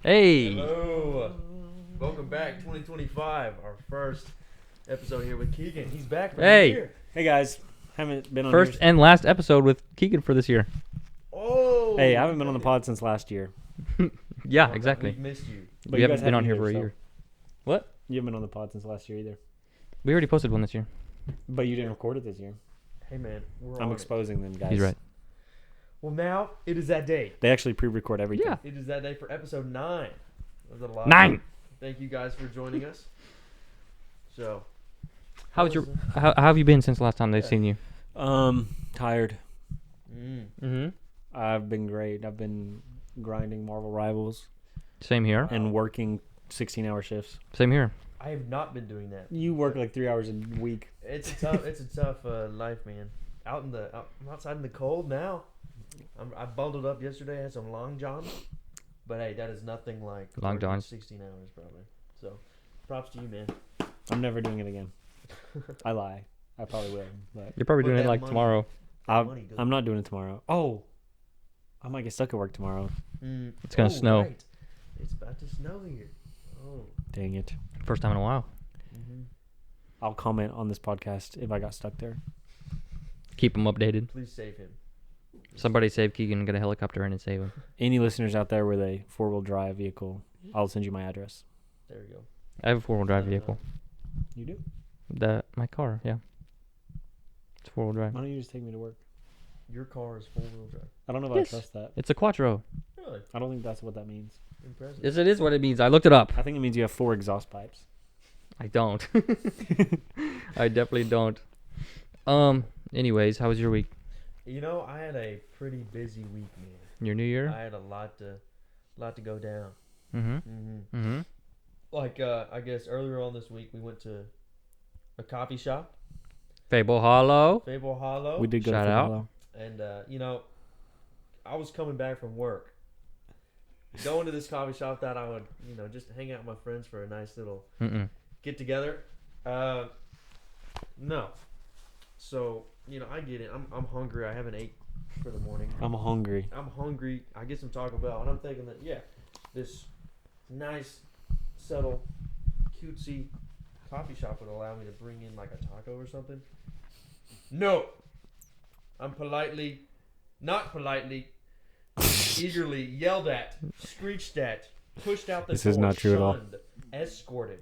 Hey. Hello. Welcome back, 2025. Our first episode here with Keegan. He's back. Hey. Here. Hey guys, haven't been on First yours. and last episode with Keegan for this year. Oh. Hey, I haven't been on the pod since last year. Yeah, Oh, exactly. We've missed you. We you haven't guys been on haven't here either, for a so- year. What? You haven't been on the pod since last year either. We already posted one this year. But you didn't record it this year. Hey man, we're I'm on exposing them, guys. He's right. it. Well, now it is that day. They actually pre-record everything. Yeah. It is that day for episode 9. That was a lot. 9. Thank you guys for joining us. So. How have you been since the last time they've Yeah. seen you? Tired. Mm-hmm. I've been great. I've been grinding Marvel Rivals Same here. and working 16-hour shifts. Same here. I have not been doing that. You work like 3 hours a week. It's a tough life, man. I'm outside in the cold now. I bundled up yesterday. I had some long johns, but hey, that is nothing like Long working johns. 16 hours probably. So, props to you, man. I'm never doing it again. I lie. I probably will. But You're probably Put doing it that like money- tomorrow. Money goes- I'm not doing it tomorrow. Oh, I might get stuck at work tomorrow. It's gonna snow. Right. It's about to snow here. Oh. Dang it. First time in a while. Mm-hmm. I'll comment on this podcast if I got stuck there. Keep him updated. Please save him. Somebody save Keegan and get a helicopter in and save him. Any listeners out there with a 4-wheel drive vehicle, I'll send you my address. There we go. I have a 4-wheel drive vehicle. You do? My car, yeah. It's 4-wheel drive. Why don't you just take me to work? Your car is 4-wheel drive. I don't know if Yes. I trust that. It's a Quattro. Really I don't think that's what that means. impressive. Yes, it is what it means. I looked it up. I think it means you have 4 exhaust pipes. I don't. I definitely don't. Anyways, how was your week? You know, I had a pretty busy week, man. Your new year? I had a lot to go down. Mm-hmm. Mm-hmm. Mm-hmm. Like I guess earlier on this week we went to a coffee shop, Fable Hollow. Fable Hollow. We did go Shout to out. Hello. And you know, I was coming back from work, going to this coffee shop that I would, just hang out with my friends for a nice little Mm-mm. get together. No. So, I get it. I'm hungry. I haven't ate for the morning. I'm hungry. I'm hungry. I get some Taco Bell, and I'm thinking that this nice, subtle, cutesy coffee shop would allow me to bring in like a taco or something. No. I'm not politely, eagerly yelled at, screeched at, pushed out the This door, is not true at all. shunned, escorted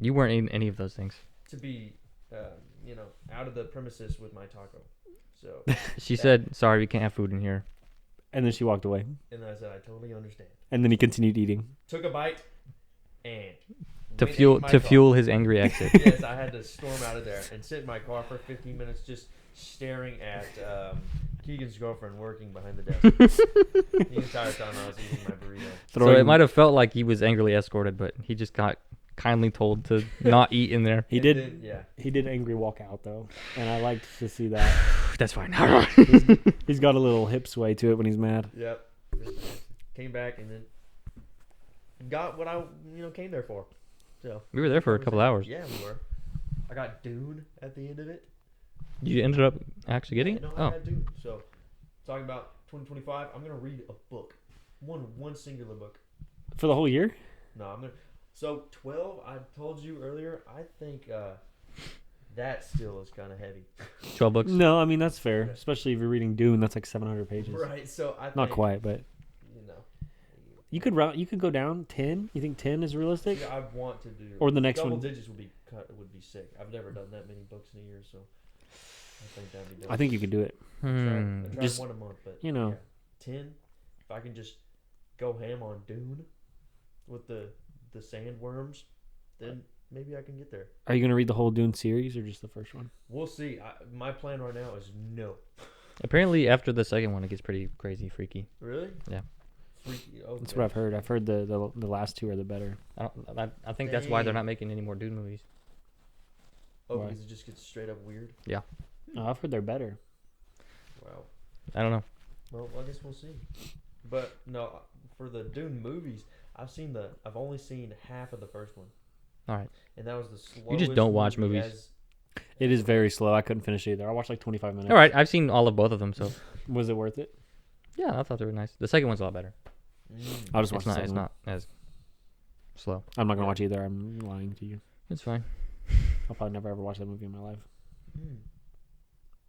You weren't eating any of those things. to be, out of the premises with my taco. So, She said, "Sorry, we can't have food in here." And then she walked away. and I said, I totally understand. And then he continued eating. Took a bite, and To went fuel in my to car. fuel his angry exit. Yes, I had to storm out of there and sit in my car for 15 minutes just staring at Keegan's girlfriend working behind the desk the entire time I was eating my burrito. So it might have felt like he was angrily escorted, but he just got kindly told to not eat in there. He And did. then, yeah. He did angry walk out though, and I liked to see that. That's fine. He's got a little hip sway to it when he's mad. Yep. Came back and then got what I came there for. So We were there for a couple hours. Yeah, we were. I got Dune at the end of it. You ended up actually getting Yeah, it? no, I Oh, got Dune. So talking about 2025, I'm gonna read a book, one singular book. For the whole year? No, I'm gonna. So 12. I told you earlier. I think that still is kind of heavy. 12 books. No, I mean that's fair. Yeah. Especially if you're reading Dune, that's like 700 pages. Right. So I Not think, quite, but you could go down 10. You think 10 is realistic? Yeah, I want to do. Or the next double one. digits would be sick. I've never done that many books in a year, so I think that'd be dope. I think you could do it. I Hmm. tried Just, one a month, but you know. yeah. 10. If I can just go ham on Dune with the sandworms, then maybe I can get there. Are you gonna read the whole Dune series or just the first one? We'll see. My plan right now is no. Apparently, after the second one, it gets pretty crazy, freaky. Really? Yeah. Freaky. Okay. That's what I've heard. I've heard the last 2 are the better. I think that's why they're not making any more Dune movies. Oh, Why? because it just gets straight up weird. No, I've heard they're better. Wow. I don't know. Well, I guess we'll see. But no, for the Dune movies, I've only seen half of the first one. All right. And that was the slowest. You just don't watch movie movies. It is very slow. I couldn't finish it either. I watched like 25 minutes. All right. I've seen all of both of them, so Was it worth it? yeah, I thought they were nice. The second one's a lot better. I'll just watch It's the not. It's second one. not as slow. I'm not gonna watch either. I'm lying to you. It's fine. I'll probably never ever watch that movie in my life.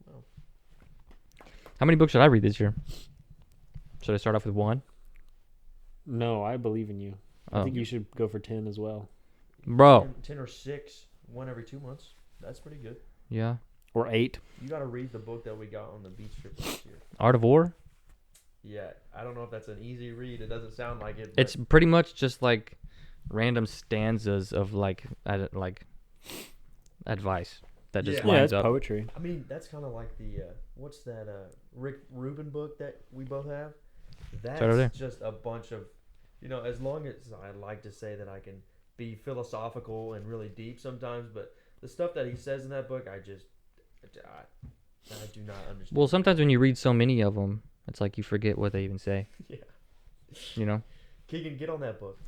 Well, How many books should I read this year? Should I start off with one? No, I believe in you. I Oh. think you should go for 10 as well, Bro. 10 or 6, one every 2 months. That's pretty good. Yeah. or 8. You got to read the book that we got on the beach trip last year. Art of War. Yeah, I don't know if that's an easy read. It doesn't sound like it. But It's pretty much just like random stanzas of like advice that just Yeah. Yeah, lines it's up. poetry. I mean, that's kind of like the what's that Rick Rubin book that we both have. That's over there. just a bunch of, as long as I like to say that I can be philosophical and really deep sometimes, but the stuff that he says in that book, I do not understand. Well, sometimes when you read so many of them, it's like you forget what they even say. Yeah. You know. Keegan, get on that book.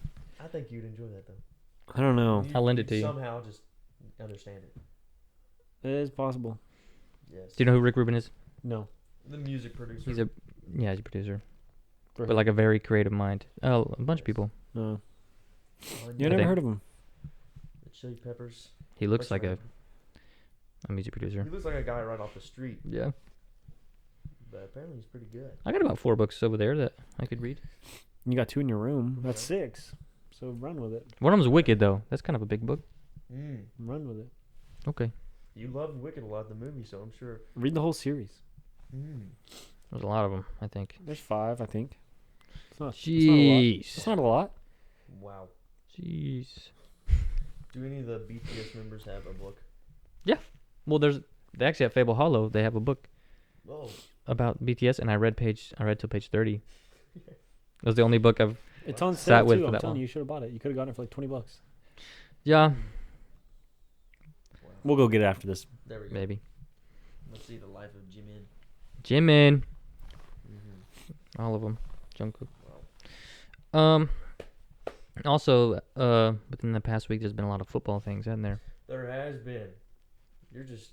I think you'd enjoy that though. I don't know. I'll lend it to you. Somehow just understand it. It is possible. Yes. Do you know who Rick Rubin is? No. The music producer. He's a producer, For but like a very creative mind. Oh, a bunch of people. No. Anya, You I never think- heard of him. the Chili Peppers. He looks What's like her a music producer. He looks like a guy right off the street, Yeah. but apparently he's pretty good. I got about 4 books over there that I could read. You got 2 in your room. That's Yeah. 6. So run with it. One of them's Wicked though. That's kind of a big book. Run with it. Okay. You loved Wicked a lot, the movie, so I'm sure. Read the whole series. There's a lot of them, I think. There's 5, I think. It's not. Jeez. It's not a lot. Wow. Jeez. Do any of the BTS members have a book? Well, they actually at Fable Hollow. They have a book Oh, about BTS, and I read till page 30. That was the only book I've. It's on Sat sale with too. for I'm that telling long. you, you should have bought it. You could have gotten it for like $20. Yeah, We'll go get it after this. there we go. maybe. Let's see the life of Jimin. Jimin, Mm-hmm. all of them. Jungkook. Wow. Also, within the past week, there's been a lot of football things, hasn't there? There has been. You're just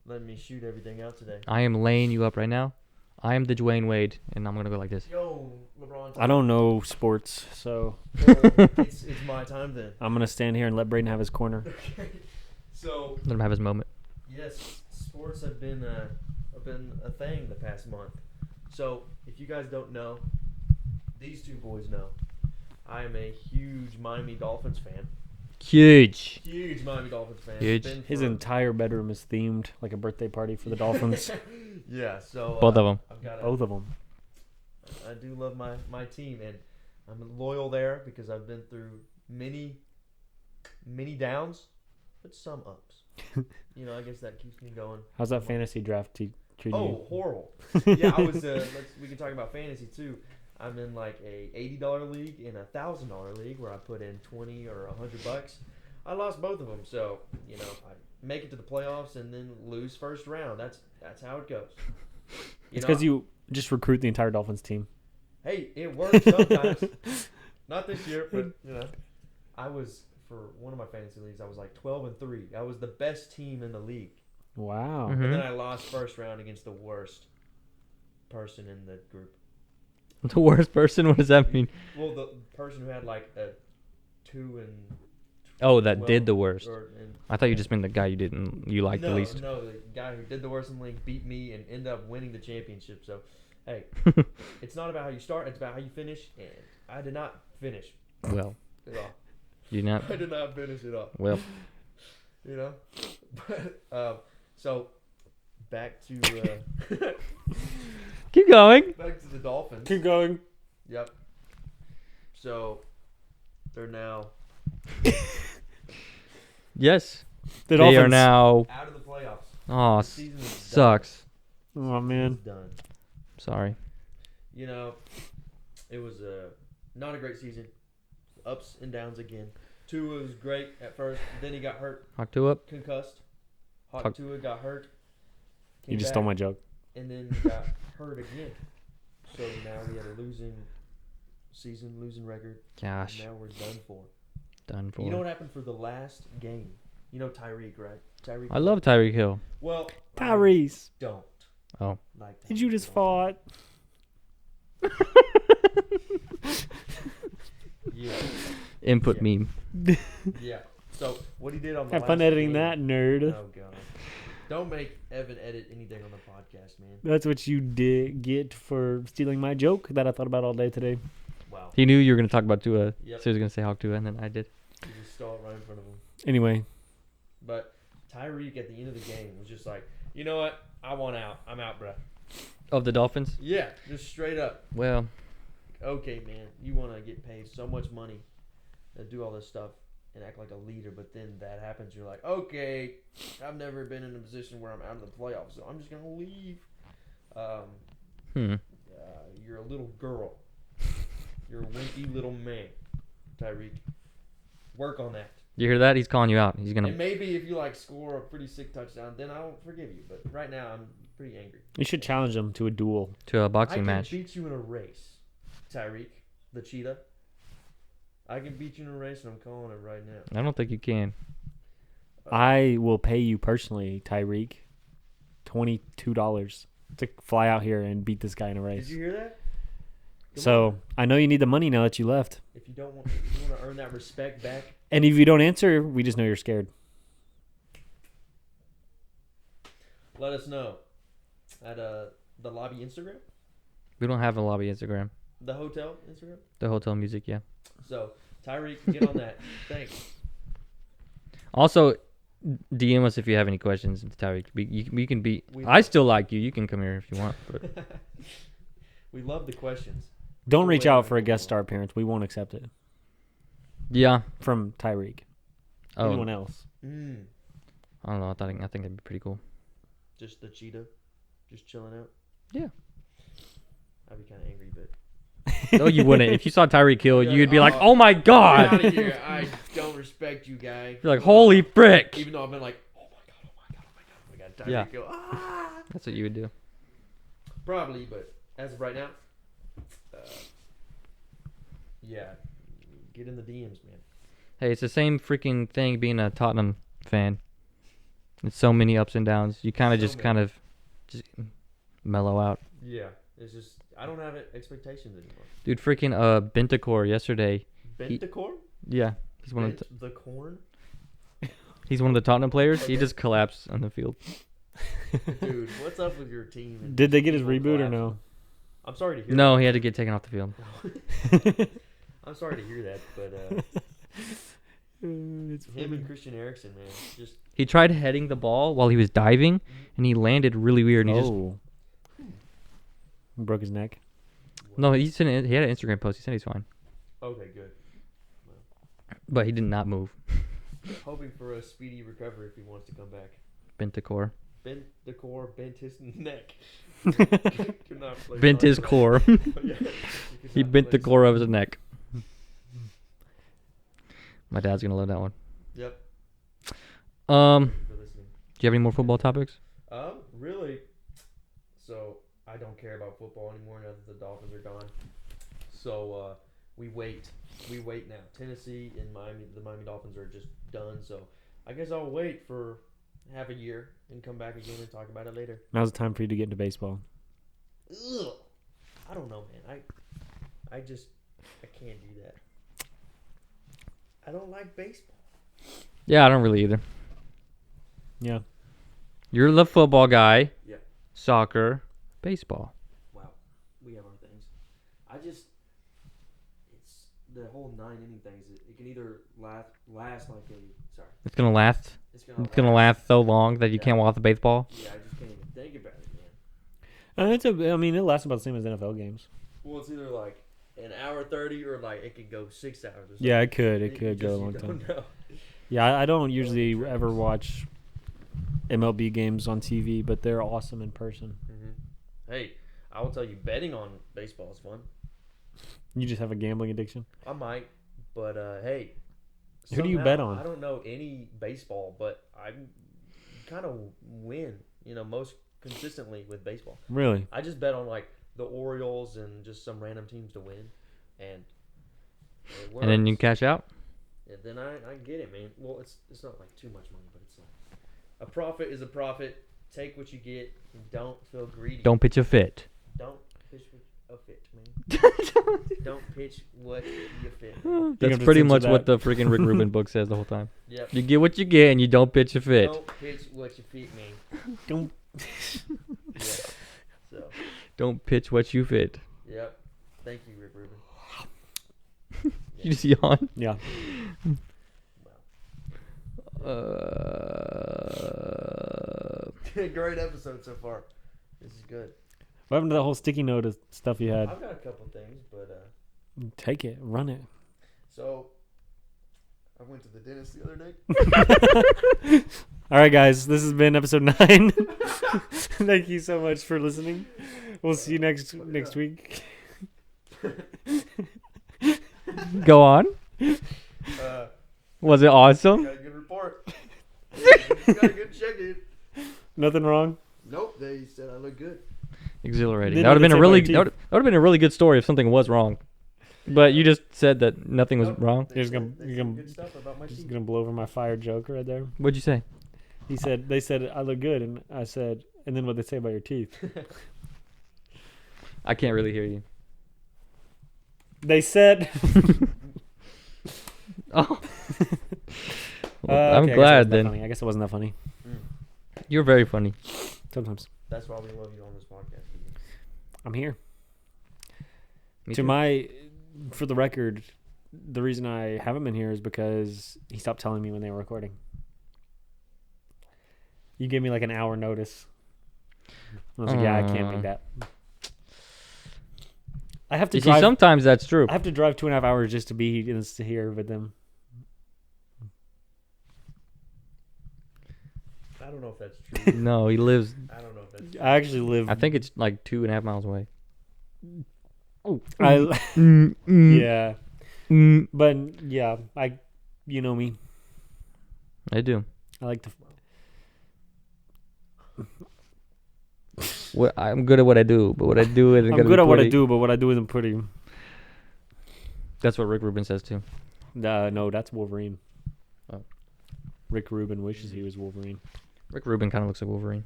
letting me shoot everything out today. I am laying you up right now. I am the Dwayne Wade, and I'm gonna go like this. Yo, LeBron. I don't know sports, so it's my time then. I'm gonna stand here and let Braden have his corner. Okay. So Let him have his moment. yes, sports have been a thing the past month. So if you guys don't know, these two boys know. I am a huge Miami Dolphins fan. Huge. Huge Miami Dolphins fan. Huge. Been His for- entire bedroom is themed like a birthday party for the Dolphins. Yeah. So Both of them. I've got Both of them. I do love my team, and I'm loyal there because I've been through many downs, but some ups. I guess that keeps me going. How's that fantasy draft treating Oh, you? horrible. Yeah, I was. We can talk about fantasy too. I'm in like a $80 league and a $1,000 league where I put in 20 or $100. I lost both of them, so I make it to the playoffs and then lose first round. That's how it goes. It's because you just recruit the entire Dolphins team. Hey, it works sometimes. Not this year, but I was for one of my fantasy leagues. I was like 12-3. I was the best team in the league, Wow. Mhm. and then I lost first round against the worst person in the group. The worst person. What does that mean? Well, the person who had like a 2 and Oh, that 12 did the worst. and I thought you just meant the guy you liked the least. No, the guy who did the worst in the league beat me and ended up winning the championship. So, hey, it's not about how you start; it's about how you finish. And I did not finish Well, at all. you not. I did not finish at all. Well, But so back to keep going. back to the Dolphins. Keep going. Yep. So they're now Yes, The they are Dolphins. now. out of the playoffs. Oh, The season is done. sucks. Oh man. It's done. Sorry. It was not a great season. Ups and downs again. Tua was great at first, then he got hurt, Hawk 2 up. concussed. Hawk Hawk- Tua got hurt. You came just back, stole my joke. and then got hurt again. So now we had a losing season, losing record. Gosh, And now we're done for. done for. You know what happened for the last game? You know Tyreek, right? Tyreek. I love Tyreek Hill. Well, Tyrese. I don't. Oh. Like Did you Tyreek just at all. fought? Input Yeah. meme. Yeah. So what he did on the Have fun last editing game- that, nerd. Oh god. Don't make Evan edit anything on the podcast, man. That's what you did get for stealing my joke that I thought about all day today. Wow. He knew you were gonna talk about Tua, Yep. so he was gonna say Hawk Tua, and then I did. He just stole it right in front of him. Anyway, But Tyreek at the end of the game was just like, you know what? I want out. I'm out, bruh. Of the Dolphins? Yeah, just straight up. Well, Okay, man, you want to get paid so much money to do all this stuff and act like a leader, but then that happens. You're like, okay, I've never been in a position where I'm out of the playoffs, so I'm just gonna leave. You're a little girl. You're a wimpy little man, Tyreek. Work on that. you hear that? He's calling you out. He's gonna. And maybe if you like score a pretty sick touchdown, then I'll forgive you. But right now, I'm pretty angry. you should challenge him to a duel. To a I boxing can match. beat you in a race, Tyreek, the cheetah. I can beat you in a race, and I'm calling it right now. I don't think you can. I will pay you personally, Tyreek, $22 to fly out here and beat this guy in a Did race. you hear that? Come So on. I know you need the money now that you left. If you want to earn that respect back, And if you don't answer, we just know you're scared. let us know at the lobby Instagram, We don't have a lobby Instagram. the hotel Instagram. The hotel music, yeah. So Tyreek, get on that. Thanks. Also, DM us if you have any questions, Tyreek. You can be. We- I still like you. You can come here if you want. But We love the questions. Don't Still reach waiting out on for a guest football. star appearance. We won't accept it yeah. from Tyreek. Oh, Anyone else? I don't know. I think that'd be pretty cool. Just the cheetah, just chilling out. Yeah. I'd be kind of angry, but No, you wouldn't. If you saw Tyreek kill, Yeah, you'd be like, oh, "Oh my get god!" out of here! I don't respect you, guy. You're like, "Holy frick!" Even though I've been like, oh my god, oh my god, oh my god, oh my god, Tyreek, Yeah. go, ah! That's what you would do. Probably, but as of right now, yeah, get in the DMs, man. Hey, it's the same freaking thing being a Tottenham fan. It's so many ups and downs. You kind of So just many. kind of just mellow out. Yeah, it's just I don't have expectations anymore. Dude, freaking Bentancur yesterday. Bent the corn? Yeah, he's one of Bent the corn? he's one of the Tottenham players. He Okay. just collapsed on the field. Dude, what's up with your team? and Did they get his people reboot or collapsing? no? I'm sorry to hear No, he had to get taken off the field. that. I'm sorry to hear that, but It's him and Christian Eriksen, man, just He tried heading the ball while he was diving, and he landed really weird. And he just Oh. Broke his neck. no, he had an Instagram post. He said he's fine, okay, good. but he did not move. Hoping for a speedy recovery if he wants to come back. Bentancur Bent the core, bent his neck. Could not play bent his soccer. core. Yeah, could He not bent play the core of soccer. his neck. My dad's gonna love that one. Yep. Um, For listening. do you have any more football topics? Really. So I don't care about football anymore now that the Dolphins are gone. So we wait. We wait now. Tennessee and Miami. The Miami Dolphins are just done. So I guess I'll wait for half a year and come back again and talk about it later. Now's the time for you to get into baseball. Ugh. I don't know, man. I can't do that. I don't like baseball. Yeah, I don't really either. Yeah. You're the football guy. Yeah. Soccer, baseball. Wow. We have our things. It's the whole 9 inning things. It can either last like a. Sorry. It's gonna last. It's It's gonna last so long that you Yeah. can't walk the baseball. Yeah, I just can't even think about it, man. It lasts about the same as NFL games. Well, it's either like an hour 30 or like it could go 6 hours. Or something. Yeah, it could. It You could go a just- long you time. don't know. Yeah, I don't usually trends. ever watch MLB games on TV, but they're awesome in person. Hey, I will tell you, betting on baseball is fun. You just have a gambling addiction. I might, but hey. Who do you somehow, bet on? I don't know any baseball, but I kind of win, most consistently with baseball. Really? I just bet on like the Orioles and just some random teams to win, and it works. And then you cash out. And then I get it, man. Well, it's not like too much money, but it's like a profit is a profit. Take what you get. And don't feel greedy. Don't pitch a fit. Don't fish with. a fit, man. Don't pitch what you fit. Man. That's have to pretty censor much what that. the freaking Rick Rubin book says the whole time. Yep. You get what you get, and you don't pitch a fit. Don't pitch what you fit, man. Don't. Yeah. So. Don't pitch what you fit. Yep. Thank you, Rick Rubin. You just yawn. Yeah. Great episode so far. This is good. What happened to that whole sticky note of stuff you had? I've got a couple things, but Take it. Run it. so I went to the dentist the other day. All right, guys. This has been episode 9. Thank you so much for listening. We'll see you next week. Go on. Uh, Was it awesome? got a good report. Got a good check-in. Nothing wrong. Nope, they said I look good. Exhilarating. Didn't That would have even been a say really my teeth. that would have been a really good story if something was wrong. But you just said that nothing was Nope, wrong. They You're just said- gonna- they you're said gonna- good stuff about my Just teeth. gonna blow over my fire joke right there. What'd you say? They said I look good, and I said, and then what they say about your teeth? I can't really hear you. They said. Oh. Okay, I'm glad then. I guess it wasn't that funny. You're very funny. Sometimes That's why we love you on this podcast. I'm here. Me To too. for the record, the reason I haven't been here is because he stopped telling me when they were recording. You gave me like an hour notice. I was like, yeah, I can't make that. I have to You see, drive. sometimes that's true. I have to drive 2.5 hours just to be here with them. I don't know if that's true. No, he lives. I don't know if that's true. I actually live. I think it's like 2.5 miles away. Yeah, Mm. but yeah, you know me. I do. I like to. I'm good at what I do, but what I do isn't I'm gonna good be at what I pretty. do, but what I do isn't pretty. That's what Rick Rubin says too. No, that's Wolverine. Oh. Rick Rubin wishes he was Wolverine. Rick Rubin kind of looks like Wolverine.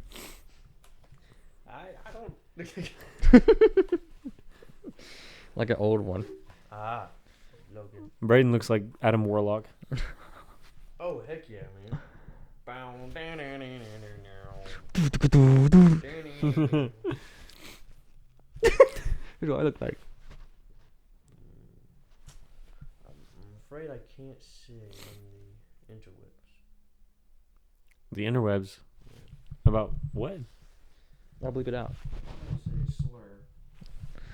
I don't. Like an old one. Logan. Braden looks like Adam Warlock. Oh heck yeah, man. Bow, down, down, down, Who do I look like? I'm afraid I can't say on the interwebs. The interwebs. About what? I'll bleep it out. I say slur.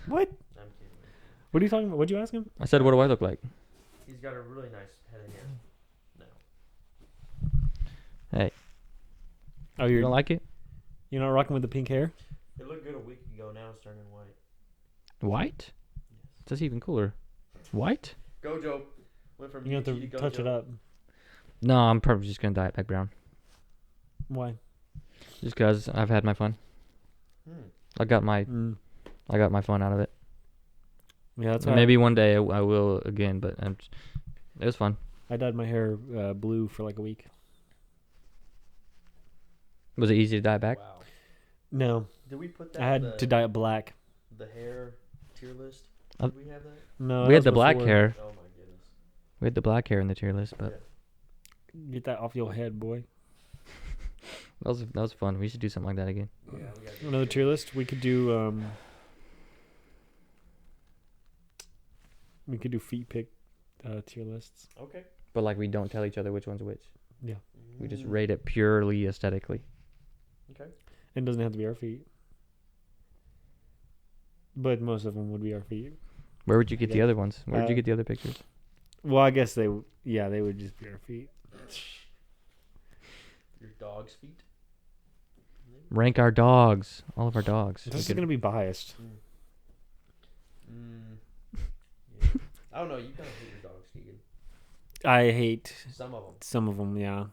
What? I'm kidding. What are you talking about? What'd you ask him? I said, what do I look like? He's got a really nice head of hair. No. Hey, Oh, you you're don't like it? you're not rocking with the pink hair? It looked good a week ago. Now it's turning white. White? Yes. That's even cooler. White? Gojo went from You have to Yuki to touch Gojo. it up. No, I'm probably just gonna dye it back brown. Why? Just cause I've had my fun. Hmm. I got my fun out of it. Yeah, that's And why maybe one day I will again, but it was fun. I dyed my hair blue for like a week. Was it easy to dye back? Wow. No, Did we put that I in had the, to dye it black. the hair tier list? Uh, Did we have that? No, We that had was the black before. hair. Oh my goodness. We had the black hair in the tier list, but Get that off your head, boy. that was fun. We should do something like that again. Yeah, we got Another tier list. We could do feet pick tier lists. Okay. But like we don't tell each other which one's which. Yeah, We just Mm, rate it purely aesthetically. Okay. it doesn't have to be our feet, but most of them would be our feet. Where would you get the Okay. other ones? Where did you Uh, get the other pictures? Well, I guess they would just be our feet. Your dog's feet. Rank our dogs. All of our dogs. This We is could- gonna be biased. Yeah. I don't know. You kind of hate your dogs, Keegan. I hate Some of them. some of them, yeah.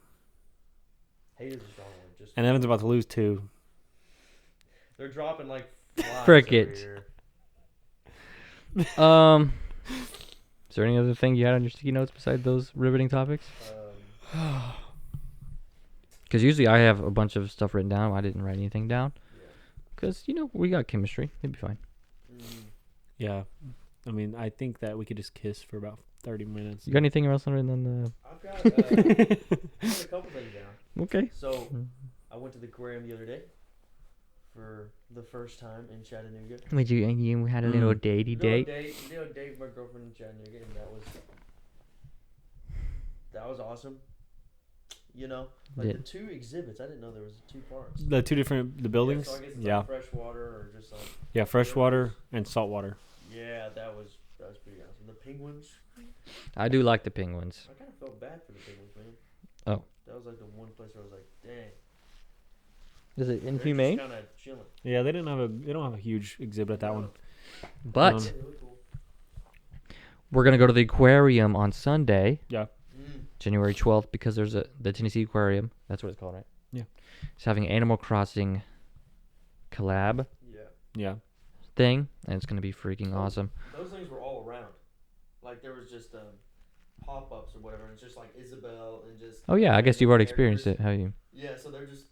Hate is a strong word. Just And Evan's about to lose 2. they're dropping like flies Frick over it. here. Is there any other thing you had on your sticky notes besides those riveting topics? Because usually I have a bunch of stuff written down. I didn't write anything down. Yeah. Because, we got chemistry. It'd be fine. Mm, Yeah. I mean, I think that we could just kiss for about 30 minutes. You got anything else other than I've got a couple things down. Okay. So I went to the aquarium the other day for the first time in Chattanooga. Would you had a little datey date? Date with my girlfriend in Chattanooga, and that was awesome. You know, like the two exhibits. I didn't know there was two parts. The two different buildings. Yeah, so I guess it's Yeah. like freshwater or just like. Yeah, freshwater and saltwater. Yeah, that was pretty awesome. The penguins. I do like the penguins. I kind of felt bad for the penguins, man. Oh. That was like the one place where I was like, dang. Is it They're inhumane? just kind of chilling. Yeah, they don't have a huge exhibit at that one. But Really cool. we're gonna go to the aquarium on Sunday, Yeah. January 12th, because there's the Tennessee Aquarium. That's what it's called, right? Yeah. It's having Animal Crossing collab Yeah. Yeah. thing, and it's gonna be freaking awesome. Those things were all around. Like there was just pop-ups or whatever, and it's just like Isabel and just. Oh yeah, I guess you've already characters. experienced it, have you? Yeah, so they're just.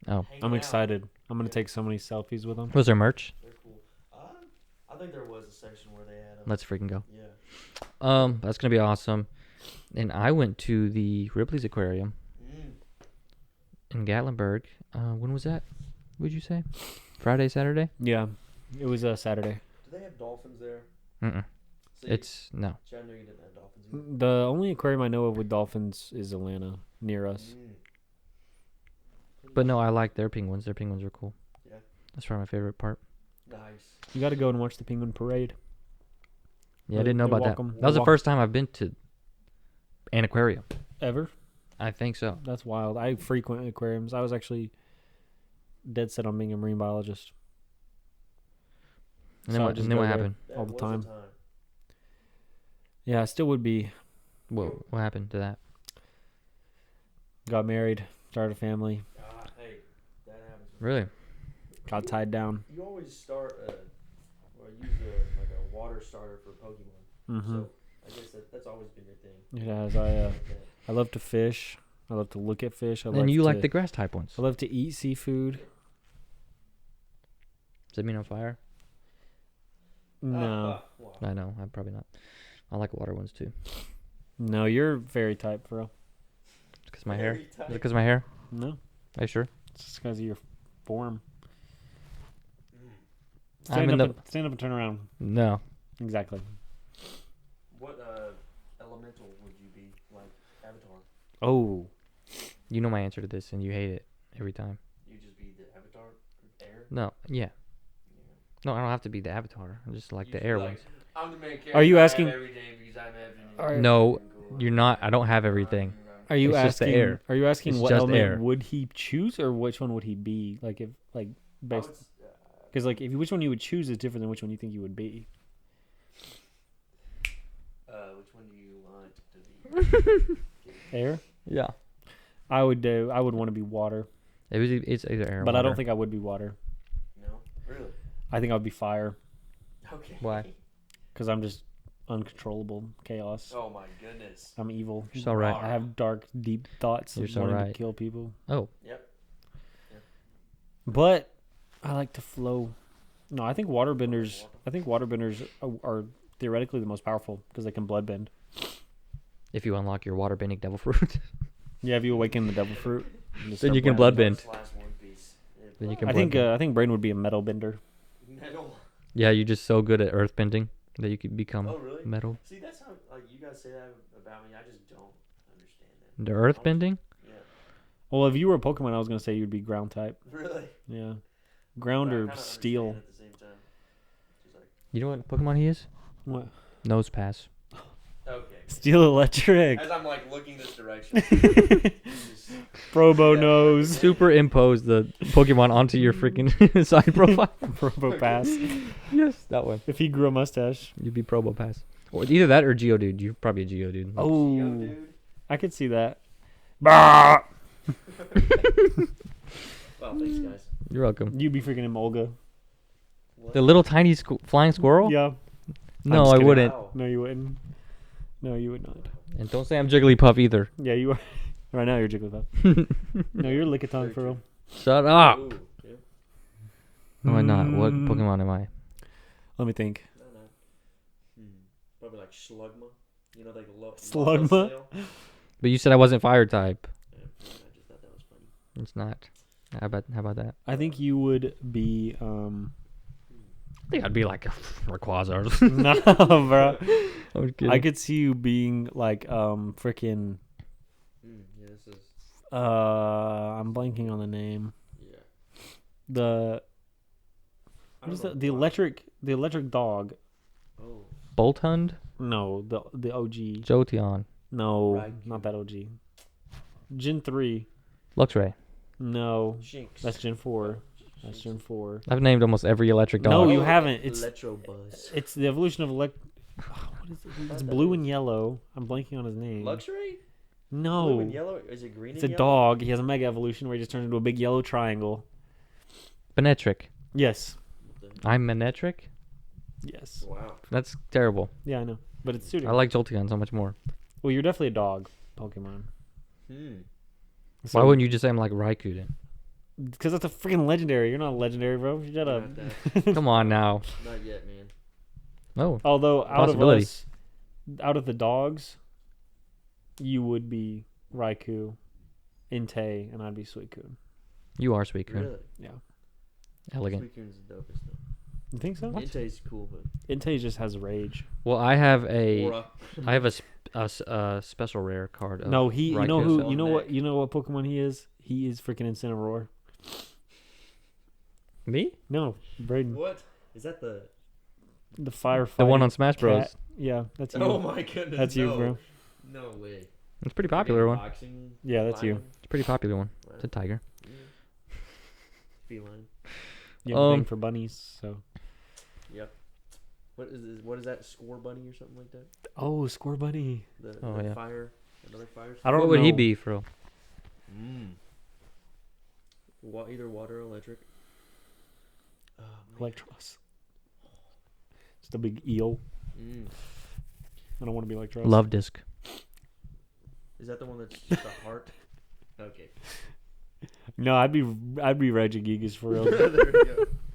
Oh. hanging I'm out. excited. I'm gonna take so many selfies with them. Was there merch? They're cool. I think there was a section where they had them. Let's freaking go. Yeah. That's gonna be awesome. And I went to the Ripley's Aquarium in Gatlinburg. When was that? Would you say? Friday, Saturday? Yeah, it was a Saturday. Do they have dolphins there? Mm-mm. See, It's no. Chattanooga didn't have dolphins either. The only aquarium I know of with dolphins is Atlanta, near us. But no, I like their penguins. Their penguins are cool. Yeah. That's probably my favorite part. Nice. You got to go and watch the penguin parade. Yeah, I didn't know They about walk that. 'em- That was the walk- first time I've been to an aquarium. Ever? I think so. That's wild. I frequent aquariums. I was actually dead set on being a marine biologist. And then So I what? just And then go what there. happened? That All the was time. a Yeah, I still would be. What happened to that? Got married, started a family, Hey, that happens. Really? got tied down. You always start or use like a water starter for Pokemon. Mm-hmm. So I guess that's always been your thing. It has. Like I love to fish. I love to look at fish. And you like the grass type ones. I love to eat seafood. Does it mean on fire? No, Wow. I know. I'm probably not. I like water ones too. no, you're fairy type, bro. Because my hair. Very Is tight. it because of my hair? No, Are you sure? it's just because of your form. I'm in the. Stand up and turn around. No. Exactly. What elemental would you be like Avatar? Oh, You know my answer to this, and you hate it every time. You just be the Avatar, air. No. Yeah. No, I don't have to be the avatar. I'm just like You the just air be like, ones. I'm the main character. Are you I have asking- everything because I'm everything. Are- No, you're not. I don't have everything. are you It's just the asking? air. Are you asking It's what just element air. would he choose, or which one would he be? Like if based, because like if which one you would choose is different than which one you think you would be. Which one do you want to be? Air. Yeah. I would want to be water, It's either air or but I don't water. think I would be water. No, really. I think I would be fire Okay. Why? because I'm just uncontrollable chaos. Oh my goodness. I'm evil. You're so right. I have dark, deep thoughts You're of so wanting to right. kill people. Oh. Yep. But I like to flow. No, I think waterbenders. I think waterbenders are theoretically the most powerful because they can bloodbend. If you unlock your water bending devil fruit, Yeah, if you awaken the devil fruit, then you can bloodbend. Slash One Piece. Then you can I think bloodbend. Braden would be a metal bender. Metal. Yeah, you're just so good at earth bending that you could become Oh really? metal. See, that's how like you guys say that about me. I just don't understand that. The earth bending? Yeah. Well, if you were a Pokemon, I was gonna say you'd be ground type. Really? Yeah, ground But I or kinda steel. understand At the same time. Just like, You know what Pokemon he is? What? Nose pass. okay. Steel electric. As I'm like looking this direction. just, Probo Yeah. nose. Superimpose the Pokemon onto your freaking side profile. Probo pass. Yes, that one. If he grew a mustache. You'd be Probo Pass. Or either that or Geodude. You're probably a Geodude. Oh, Yo, dude. I could see that. Bah! Well, thanks guys. You're welcome. You'd be freaking Emolga. What? The little tiny flying squirrel? Yeah. No, I'm just I kidding. wouldn't. Wow. No, you wouldn't. No, you would not. And don't say I'm Jigglypuff either. Yeah, you are. Right now, you're Jigglypuff. No, you're Lickitung for real. Shut up. Ooh, yeah. No, I'm not. What Mm. Pokemon am I? Let me think. No, no. Probably like Slugma. You know, like Slugma? But you said I wasn't fire type. Yeah, I just thought that was funny. It's not. How about that? I think you would be. I think I'd be like Rayquaza. No, bro. I was kidding. I could see you being like freaking. Yeah, this is. I'm blanking on the name. Yeah. The I what is don't that? know The electric dog. Oh. Bolthund? No, the OG. Jolteon. No, Raikou. not that OG. Gen 3. Luxray. No, Shinx. that's Gen 4. That's Gen 4. I've named almost every electric dog. No, you haven't. It's Electrobuzz. it's the evolution of what is it? It's blue and yellow. I'm blanking on his name. Luxray? No, Blue and yellow? Is it green it's and a yellow? dog. He has a mega evolution where he just turns into a big yellow triangle. Benetric. Yes. I'm Benetric? Yes. Wow. That's terrible. Yeah, I know, but it's suited. I like Jolteon so much more. Well, you're definitely a dog Pokemon. Why wouldn't you just say I'm like Raikou then? Because that's a freaking legendary. You're not a legendary, bro. Shut up. Not that. Come on now. Not yet, man. Oh, Although out of Possibility. us, out of the dogs, you would be Raikou, Entei, and I'd be Suicune. you are Suicune. Really? Yeah. Elegant. Suicune's the dopest though. You think so? Entei's cool, but Entei just has rage. Well, I have a Aura. special rare card. Of No, he. You know Raikou. who? so You know neck. what? You know what Pokemon he is? He is freaking Incineroar. Me? No, Braden, What? Is that the? the firefighter. The one on Smash Bros. cat. Yeah, that's you. Oh my goodness. That's you, no. bro. No way. It's a pretty popular one. Boxing. Yeah, that's you. lion? It's a pretty popular one. Wow. It's a tiger. Yeah. Feline. You have a thing Um, for bunnies, so. Yep. What is that? Score bunny or something like that? Oh, Score Bunny. Oh, The yeah. fire. Another fire. I don't What would he know. be for real? Either water or electric. Oh, man. Electros. Just a big eel. Mm. I don't want to be Electros. Love disc. Is that the one that's just a heart? Okay. No, I'd be Regigigas for real. There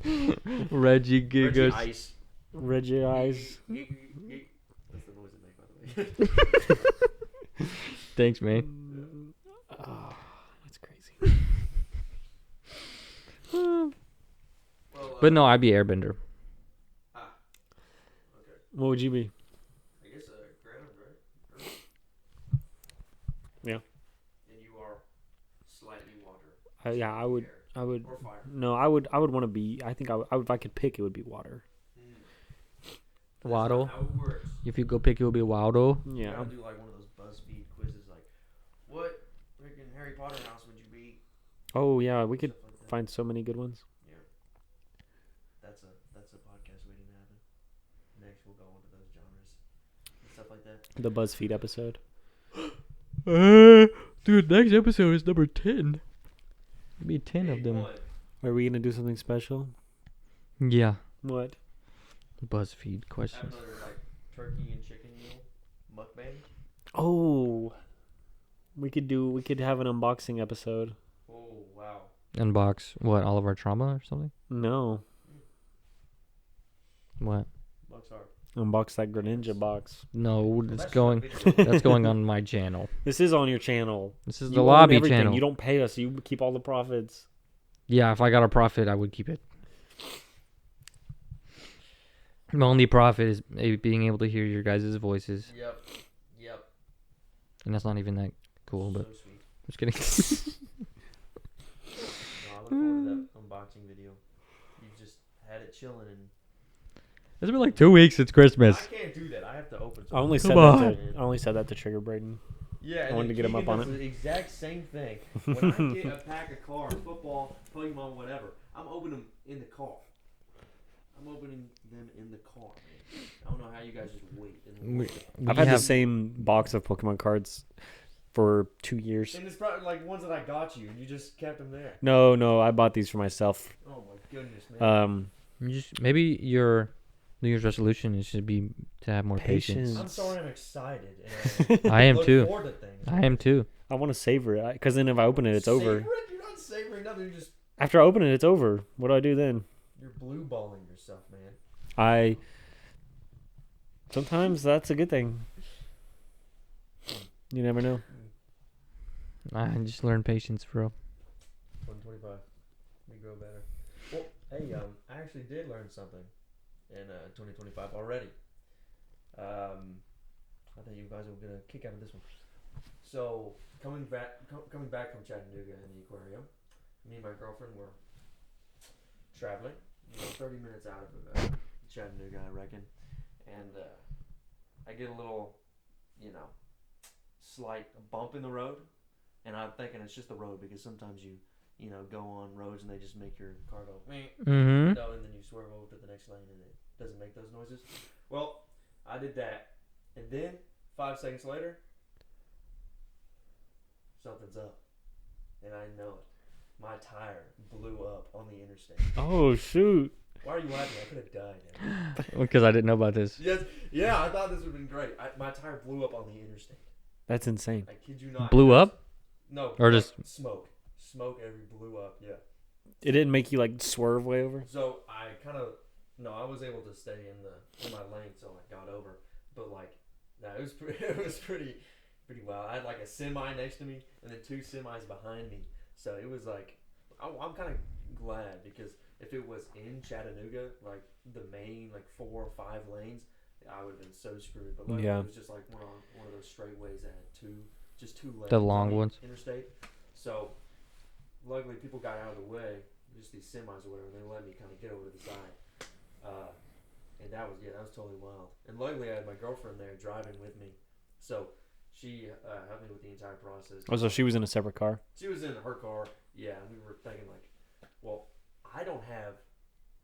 we go. Reggie Reggie Ice. Reggie Eyes. That's the noise it makes, by the way. Thanks, man. Oh, that's crazy. But no, I'd be Airbender. Okay. What would you be? I guess ground, right? Yeah. And you are slightly water. Yeah, I would. Air. I would. Or fire. No, I would want to be. I think I would. If I could pick, it would be water. Waddle. That's not how it works. If you go pick, it will be Waldo. You Yeah. gotta do like one of those BuzzFeed quizzes, like, what freaking Harry Potter house would you be? Oh yeah, we could Stuff like that. find so many good ones. Yeah. That's a podcast waiting to happen. Next, we'll go into those genres and stuff like that. The BuzzFeed episode. Dude, next episode is number 10. There'll be 10 of them. What? Are we gonna do something special? Yeah. What? BuzzFeed Have questions. another like turkey and chicken meal mukbang. Oh, we could have an unboxing episode. Oh wow. Unbox what? All of our trauma or something? No, What? Bucks are. unbox that Greninja box. No, Well, it's that's going. not video. That's going on my channel. This is on your channel. This is You the own lobby everything. channel. You don't pay us. You keep all the profits. Yeah, if I got a profit, I would keep it. My only profit is being able to hear your guys' voices, Yep. Yep. and that's not even that cool. But So sweet. just kidding. No, I look forward to that unboxing video. You just had it chilling and. It's been like 2 weeks since Christmas. I can't do that. I have to open. I only Come said on. that. I only said that to trigger Braden. Yeah, I and wanted then to get him up Keegan on does it. The exact same thing. When I get a pack of cards, football, Pokemon, whatever, I'm opening them in the car. I'm opening them in the car, man. I don't know how you guys just wait. And wait. I've had the same box of Pokemon cards for 2 years. And it's probably like ones that I got you, and you just kept them there. No, I bought these for myself. Oh my goodness, man. Maybe your New Year's resolution is to be to have more patience. I'm sorry, I'm excited. And I am look too. forward to things. I am too. I want to savor it because then if I open it, it's over. Savor it? You're not savoring nothing. You're just After I open it, it's over. What do I do then? you're blue balling yourself, man. Sometimes that's a good thing. You never know. I just learned patience, bro. 125. We grow better. Well, hey, I actually did learn something in 2025 already. I think you guys will get a kick out of this one. So coming back from Chattanooga in the aquarium, me and my girlfriend were traveling, 30 minutes out of Chattanooga, I reckon, and I get a little, slight bump in the road, and I'm thinking it's just the road because sometimes you go on roads and they just make your car go meh, Mm-hmm. no, and then you swerve over to the next lane and it doesn't make those noises. Well, I did that, and then 5 seconds later, something's up, and I know it. My tire blew up on the interstate. Oh shoot! Why are you laughing? I could have died. Because I didn't know about this. Yes, yeah, I thought this would have been great. My tire blew up on the interstate. That's insane. I kid you not. Blew up? No, Or like just smoke. Smoke every blew up. Yeah. It didn't make you like swerve way over. So I I was able to stay in my lane, so I got over. But it was pretty wild. I had like a semi next to me and then 2 semis behind me. So it was like, I'm kind of glad because if it was in Chattanooga, like the main 4 or 5 lanes, I would have been so screwed. But luckily it was just like one of those straightaways that had 2 lanes. The long ones. Interstate. So luckily people got out of the way, just these semis or whatever. They let me kind of get over to the side. And that was totally wild. And luckily I had my girlfriend there driving with me, so she helped me with the entire process. Oh, so she was in a separate car. She was in her car, yeah. And we were thinking well, I don't have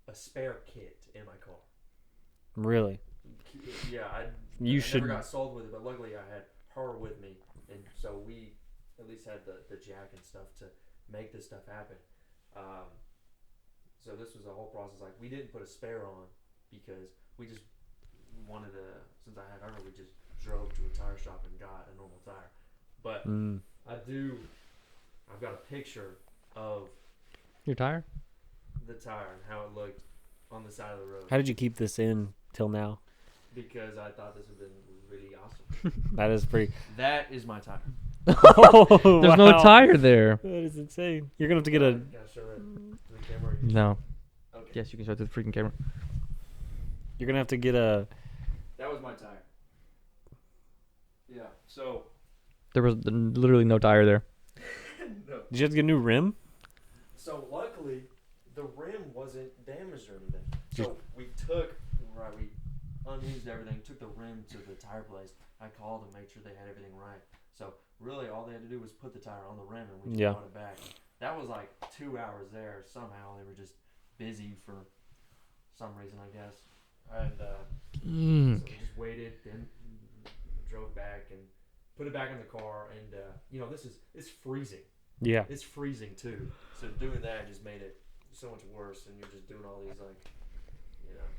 a spare kit in my car. Really? Yeah, I should. never got sold with it, but luckily I had her with me, and so we at least had the jack and stuff to make this stuff happen. So this was a whole process. Like, we didn't put a spare on because we just wanted to. Since I had her, we just drove to a tire shop and got a normal tire. But I've got a picture of your tire? the tire and how it looked on the side of the road. How did you keep this in till now? Because I thought this would have been really awesome. That is pretty. That is my tire. Oh, There's no tire there. That is insane. You're gonna have to get a. Can I show it to the camera? No. Okay. Yes, you can show it to the freaking camera. You're gonna have to get a. That was my tire. Yeah. So. There was literally no tire there. No. Did you have to get a new rim? So luckily, the rim wasn't damaged or anything. So we unused everything, took the rim to the tire place. I called and made sure they had everything right. So really, all they had to do was put the tire on the rim, and we just brought it back. That was like 2 hours there. Somehow they were just busy for some reason, I guess. And so we just waited, then drove back and put it back in the car. And it's freezing. Yeah. It's freezing too. So doing that just made it so much worse. And you're just doing all these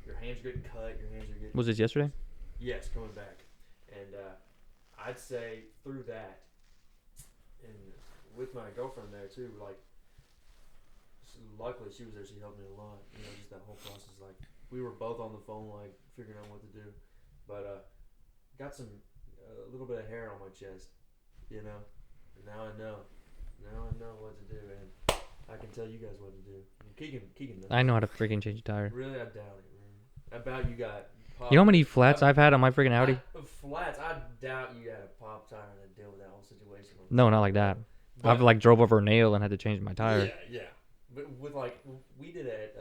your hands are getting cut. Your hands are getting. Was this yesterday? Yes, coming back. And I'd say through that, and with my girlfriend there too, luckily she was there. She helped me a lot. Just that whole process. We were both on the phone, figuring out what to do. But got a little bit of hair on my chest, And now I know. Now I know what to do, and I can tell you guys what to do. Keegan knows. I know how to freaking change a tire. Really, I doubt it, man. I bet you got. You know how many flats I've had on my freaking Audi? Flats. I doubt you had a pop tire and deal with that whole situation. No, not like that. But, I've drove over a nail and had to change my tire. Yeah. But with we did it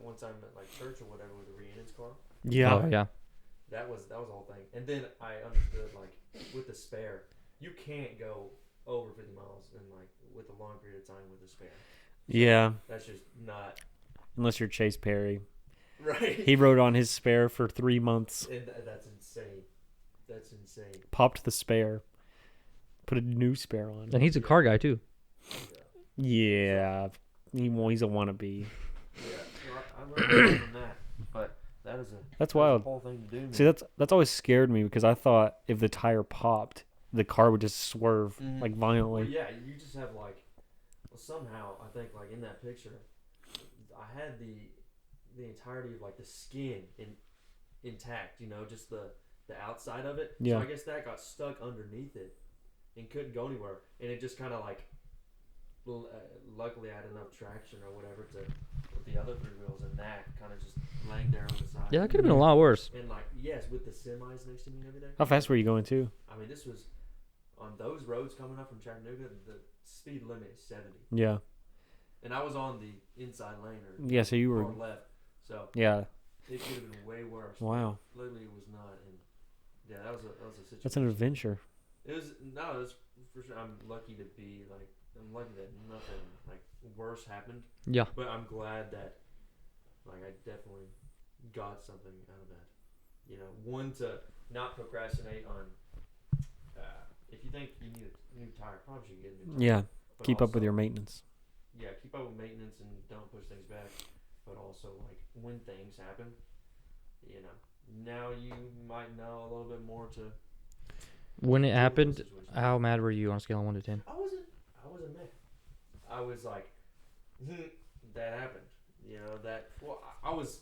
one time at church or whatever with a Rhiannon's car. Yeah. Oh, yeah. That was the whole thing. And then I understood with the spare, you can't go over 50 miles in with a long period of time with a spare. Yeah. That's just not. Unless you're Chase Perry. Right. He rode on his spare for 3 months. And that's insane. That's insane. Popped the spare. Put a new spare on. And he's a car guy, too. Yeah. He's a wannabe. Yeah. I learned from that. But that's wild. a whole thing to do, man. See, that's always scared me because I thought if the tire popped, the car would just swerve violently. Well, yeah, you just have somehow I think in that picture, I had the entirety of the skin intact, just the outside of it. Yeah. So I guess that got stuck underneath it and couldn't go anywhere, and it just kind of like. Luckily, I had enough traction or whatever to put the other 3 wheels in that, kind of just laying there on the side. Yeah, that could have been a lot worse. And like, yes, with the semis next to me and everything. How fast were you going too? I mean, this was on those roads coming up from Chattanooga. The speed limit is 70, Yeah. and I was on the inside lane or Yeah. So you were. far left, so Yeah. it could have been way worse. Wow. Literally, it was not, and yeah, that was a situation. That's an adventure. It was for sure. I'm lucky to be like. I'm lucky that nothing like worse happened. Yeah. But I'm glad that like I definitely got something out of that. One to not procrastinate on. If you think you need a new tire, probably should get a new tire. Yeah. But Keep up with also- your maintenance. Yeah, keep up with maintenance and don't push things back. But also like when things happen, now you might know a little bit more to. When it deal with those happened, situations. how mad were you on a scale of 1 to 10? I wasn't mad. I was like, that happened. I was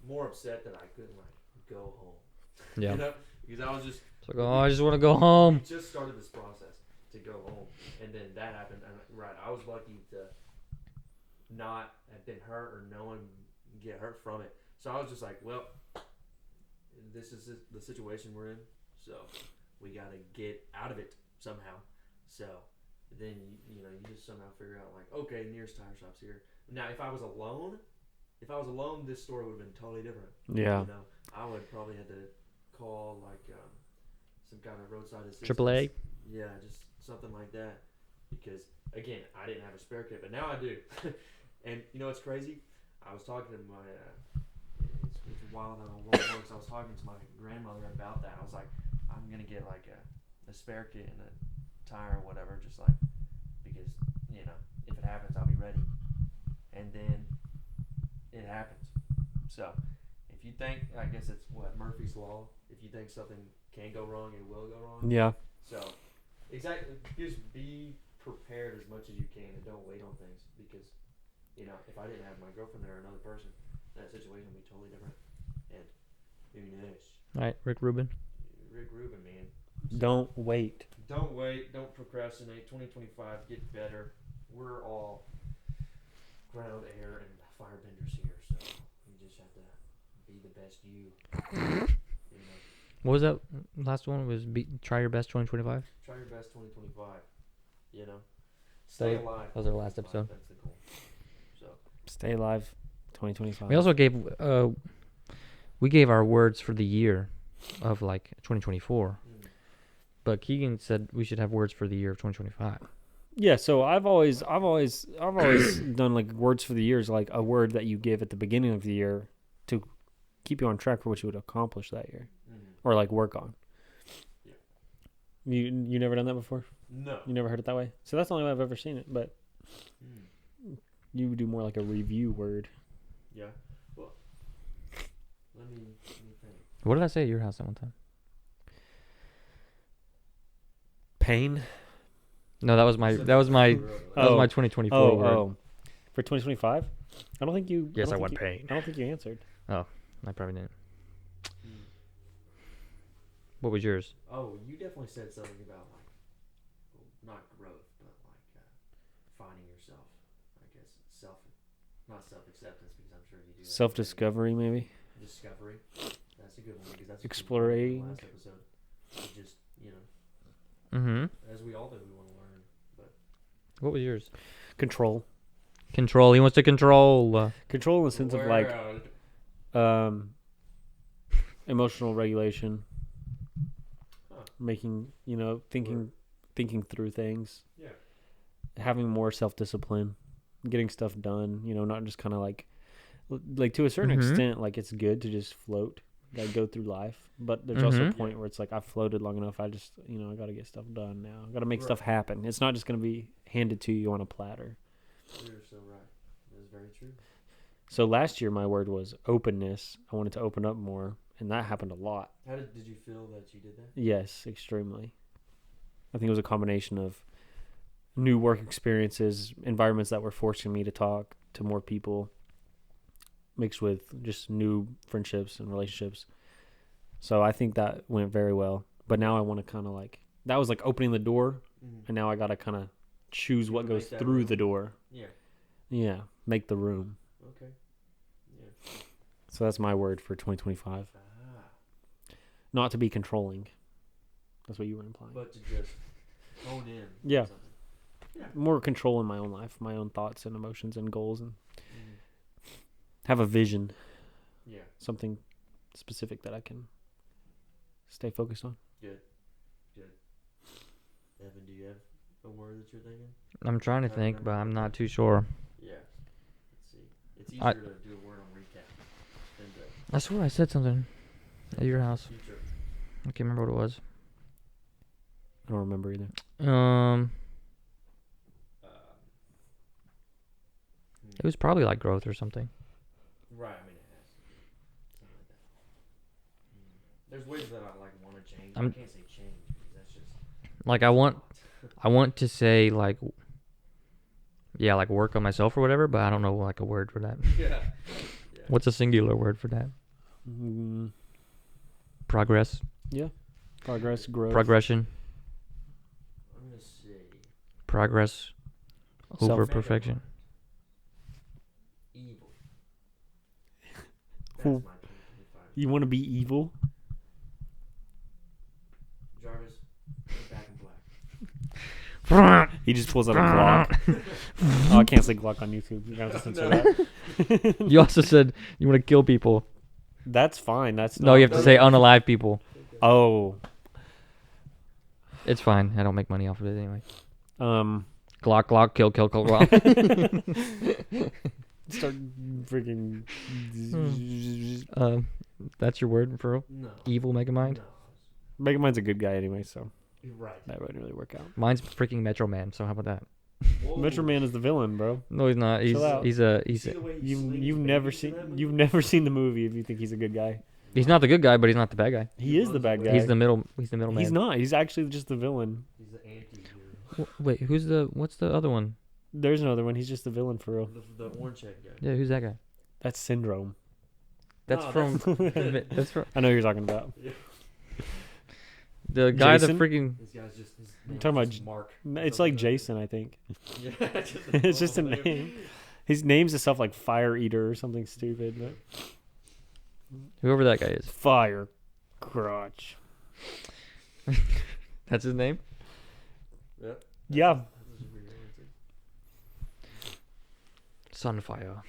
more upset that I couldn't like go home. Yeah. Because I was just It's like, oh, I just want to go home. we just started this process to go home, and then that happened. And I was lucky to not have been hurt or no one get hurt from it. So I was just like, well, this is the situation we're in, so we got to get out of it somehow. So then you just somehow figure out like, okay, nearest tire shop's here. Now if I was alone, this story would have been totally different. Yeah. I would probably have to call like some kind of roadside assistance. AAA. Yeah, just something like that. Because again, I didn't have a spare kit, but now I do. And what's crazy? I was talking to my. It's wild how the world works. I was talking to my grandmother about that. I was like, I'm gonna get like a spare kit and a tire or whatever, just like because if it happens, I'll be ready. And then it happens. So if you think, I guess it's Murphy's law. If you think something can go wrong, it will go wrong. Yeah. So exactly, just be prepared as much as you can and don't wait on things because if I didn't have my girlfriend there or another person, that situation would be totally different. And who knows? All right, Rick Rubin. Rick Rubin, man. Don't wait. Don't wait. Don't procrastinate. 2025, get better. We're all ground, air, and firebenders here, so you just have to be the best you. What was that last one? Try your best 2025? Try your best 2025. Stay alive. That was our last episode. That's the goal. So Stay alive. 2025. We also gave our words for the year of like 2024. But Keegan said we should have words for the year of 2025. Yeah, so I've always done like words for the years, like a word that you give at the beginning of the year to keep you on track for what you would accomplish that year, or like work on. Yeah. You never done that before? No. You never heard it that way? So that's the only way I've ever seen it. But you would do more like a review word. Yeah. Well, let me think. What did I say at your house that one time? Pain. No, that was my 2024 word. For 2025? I don't think you. Yes, I don't want think you- pain. I don't think you answered. I probably didn't. What was yours? Oh, you definitely said something about like, not growth, but like finding yourself. I guess not self-acceptance because I'm sure you do. that. Self-discovery, maybe. Discovery. That's a good one because that's Exploring. what we did last episode. Just Mm-hmm. as we all do, we want to learn. But What was yours? Control. Control. He wants to control. Control in the sense of like emotional regulation. Huh. Making, thinking through things. Yeah. Having more self-discipline. Getting stuff done. Not just kind of like to a certain Mhm. extent, like it's good to just float. Like go through life, but there's also a Mhm. point where it's like I've floated long enough. I just, I got to get stuff done now. I got to make Right. stuff happen. It's not just going to be handed to you on a platter. You're so right. That is very true. So last year my word was openness. I wanted to open up more, and that happened a lot. How did you feel that you did that? Yes, extremely. I think it was a combination of new work experiences, environments that were forcing me to talk to more people, mixed with just new friendships and relationships. So I think that went very well. But now I want to kind of like, that was like opening the door, and now I got to kind of choose what goes through the door. Yeah. Yeah, make the room. Okay. Yeah. So that's my word for 2025. Not to be controlling. That's what you were implying. But to just hone in. Yeah. Something. Yeah. More control in my own life, my own thoughts and emotions and goals, and have a vision. Yeah. Something specific that I can stay focused on. Good. Evan, do you have a word that you're thinking? I'm trying to think, but I'm not too sure. Yeah. Let's see. It's easier to do a word on recap than to I swear I said something at your house. future. I can't remember what it was. I don't remember either. It was probably like growth or something. Right. I mean, it has to be something like that. There's ways that I like want to change. I can't say change because that's just Like I want to say like, yeah, like work on myself or whatever, but I don't know like a word for that. yeah. What's a singular word for that? Progress. Yeah. Progress, growth. Progression. I'm gonna say Progress over Self- perfection. evil. That's Cool. my 2025. You want to be evil? Jarvis, get back in black. He just pulls out a Glock. Oh, I can't say Glock on YouTube. You have to censor that. You also said you want to kill people. That's fine. That's No, not, you have to say unalive people. Oh. It's fine. I don't make money off of it anyway. Um. Glock, Glock, kill, kill, kill, Glock. Start freaking. That's your word for real? No. Evil Megamind? No. Megamind's a good guy anyway, so You're right. that wouldn't really work out. Mine's freaking Metro Man, so how about that? Whoa. Metro Man is the villain, bro. No, he's not. Chill out. He's See the way he You've slings you've never babies in that seen movie? you've never seen the movie if you think he's a good guy. He's not the good guy, but he's not the bad guy. He is the bad guy. He's the middle. He's the middle man. He's not. He's actually just the villain. He's the anti-hero. Wait, what's the other one? There's another one. He's just the villain for real. The orange head guy. Yeah, who's that guy? That's Syndrome. That's No, from. That's from I know who you're talking about. the guy Jason? that freaking. This guy's just. His I'm name talking is about just Mark. It's like Jason, I think. Yeah, It's just a name. His name's itself like Fire Eater or something stupid. But Whoever that guy is. Fire Crotch. That's his name. Yep. Yeah. That's a weird answer. Sunfire.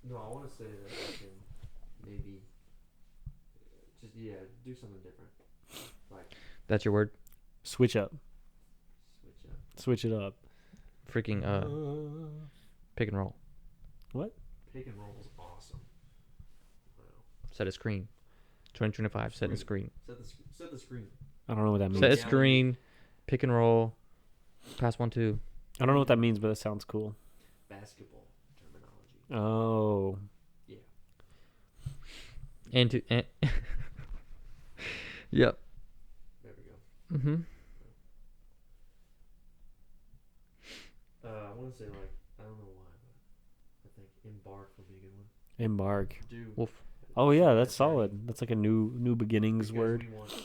No, I want to say that I can maybe just do something different. Like That's your word. Switch up. switch up. Switch it up. Freaking pick and roll. Pick and roll is awesome. Wow. Set a screen. 2025. Set a screen. Set the screen. I don't know what that means. Set a Yeah. screen. Pick and roll. Pass 1-2. I don't know what that means, but it sounds cool. Basketball terminology. Oh. Yeah. And to. Yep. There we go. Mm-hmm. I want to say like I don't know why, but I think embark would be a good one. Embark. Do. Wolf. Oh yeah, that's solid. That's like a new beginnings Because word. we want to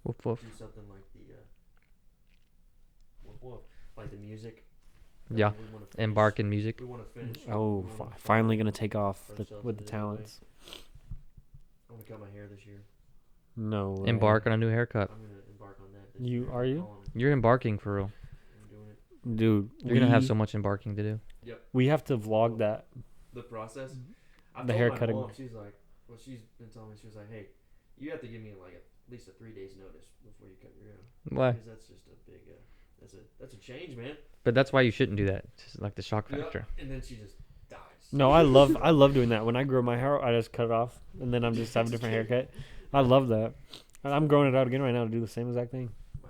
Woof woof. do something like the like the music. Yeah. We wanna finish- Embark in music. We want to finish. Oh, we wanna finally gonna take off ourselves with the in a different way. talents. I'm gonna cut my hair this year. No. way. Embark on a new haircut. I'm gonna embark on that. This You- year. are you? Calling it. You're embarking for real. I'm doing it. Dude, You're gonna have so much embarking to do. we have to vlog that. The process. I The told hair my cutting. mom, she's like, well, she's been telling me, she was like, hey, you have to give me like at least a 3 days notice before you cut your hair. Why? Because that's just a big, that's a change, man. But that's why you shouldn't do that. It's just like the shock factor. And then she just dies. No, I love doing that. When I grow my hair, I just cut it off, and then I'm just have a different haircut. I love that. I'm growing it out again right now to do the same exact thing. Wow.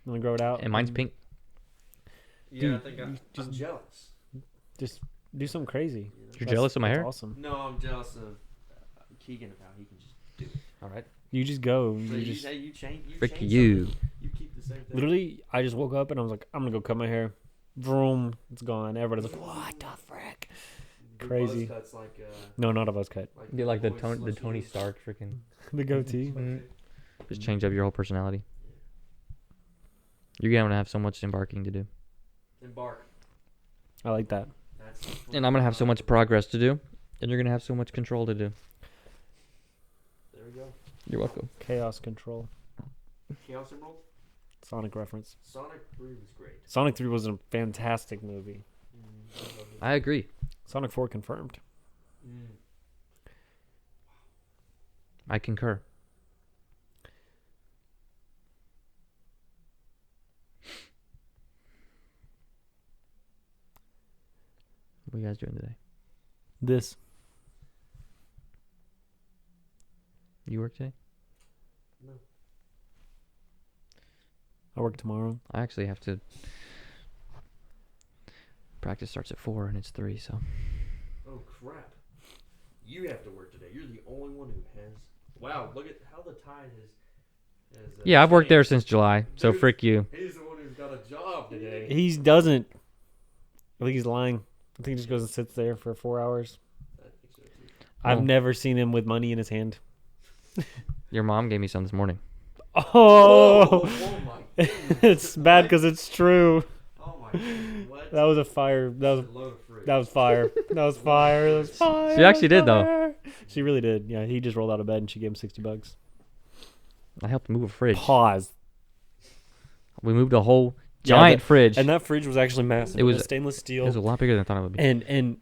I'm gonna grow it out. And mine's pink. Yeah, Dude, I think I'm jealous. Just do something crazy. You know? You're jealous of my That's hair? Awesome. No, I'm jealous of Keegan of how he can just do it. All right. You just go. So You you just say you change. You Frick change you. something, you keep the same thing. literally. I just woke up and I was like, I'm gonna go cut my hair. Vroom, it's gone. Everybody's like, what the frick? Crazy. Buzz cuts like No, not a buzz cut. Get like the boys Tony, the slushy. Tony Stark freaking. The goatee. Just change up your whole personality. You're gonna have so much embarking to do, Embark. I like that. That's and I'm gonna have so much progress to do, and you're gonna have so much control to do. There we go. You're welcome. Chaos Control. Chaos Emerald. Sonic reference. Sonic 3 was great. Sonic 3 was a fantastic movie. I agree. Sonic 4 confirmed. I concur. What are you guys doing today? This. You work today? No. I work tomorrow. I actually have to. Practice starts at 4 and it's 3, so. Oh crap! You have to work today. You're the only one who has. Wow! Look at how the tide has Yeah, I've worked there changed. since July, so Dude, frick you. He's the one who's got a job today. He doesn't. I think he's lying. I think he just goes and sits there for 4 hours. I think so too. I've Well- never seen him with money in his hand. Your mom gave me some this morning. Oh, Oh my goodness. it's bad because it's true. Oh my goodness. What? That was a fire. That was a load of fruit. that was fire. That was fire. That was fire. She actually did, though. Fire. She really did. Yeah, he just rolled out of bed and she gave him $60. I helped move a fridge. Pause. We moved a whole Yeah, giant fridge. And that fridge was actually massive. It was- stainless It steel. was a lot bigger than I thought it would be. and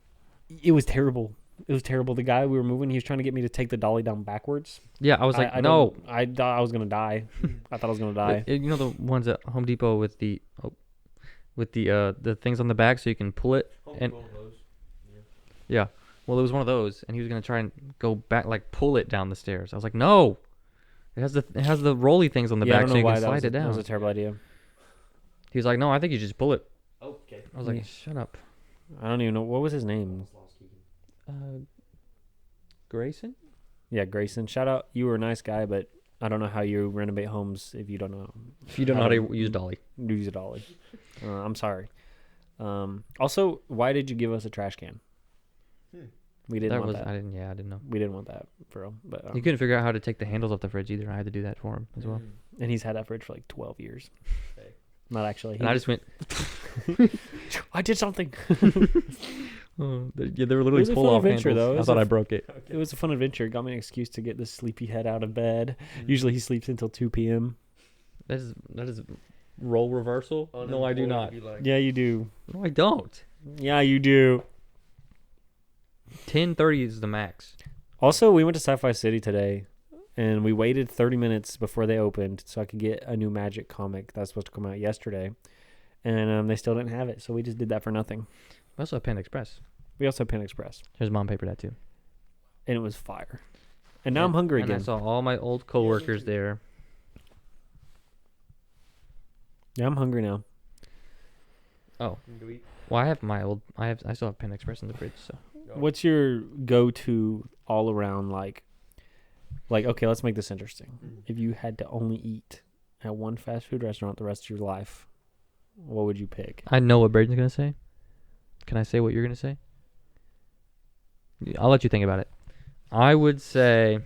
it was terrible. It was terrible. The guy we were moving, he was trying to get me to take the dolly down backwards. Yeah, I was like, I no. don't- I thought I was gonna die. I thought I was gonna die. You know the ones at Home Depot with the the things on the back so you can pull it. And One of those. yeah, well, it was one of those, and he was gonna try and go back, like pull it down the stairs. I was like, no. It has the rolly things on the Yeah, I back don't so know you why can that was slide it That was down. a terrible idea. He was like, no, I think you just pull it. Okay. I was like, Yeah. shut up. I don't even know what was his name. Almost lost Keegan. Grayson? Yeah, Grayson. Shout out. You were a nice guy, but I don't know how you renovate homes if you don't know If you don't know how to use dolly. use a dolly. I'm sorry. Also, why did you give us a trash can? We didn't want that. I didn't know. We didn't want that, bro. But He couldn't figure out how to take the handles off the fridge either. I had to do that for him as well. and he's had that fridge for like 12 years. Okay. Not actually. And I just went, I did something. yeah, they were literally was a pull fun off adventure, handles. though. It I was thought a I broke it. It was a fun adventure. It got me an excuse to get this sleepy head out of bed. Usually he sleeps until 2 p.m. That is role reversal. No, I do not. Yeah, you do. No, I don't. Yeah, you do. 10:30 is the max. Also, we went to Sci-Fi City today, and we waited 30 minutes before they opened so I could get a new Magic comic that's supposed to come out yesterday. And they still didn't have it, so we just did that for nothing. We also have Panda Express. We also have Pan Express, His mom paid for that too. and it was fire. And now I'm hungry and again. I saw all my old coworkers there. Yeah, I'm hungry now. Oh, Do we? well, I still have Panda Express in the fridge. So What's your go-to all-around like? Okay, let's make this interesting. If you had to only eat at one fast food restaurant the rest of your life, what would you pick? I know what Braden's gonna say. Can I say what you're gonna say? I'll let you think about it. I would say,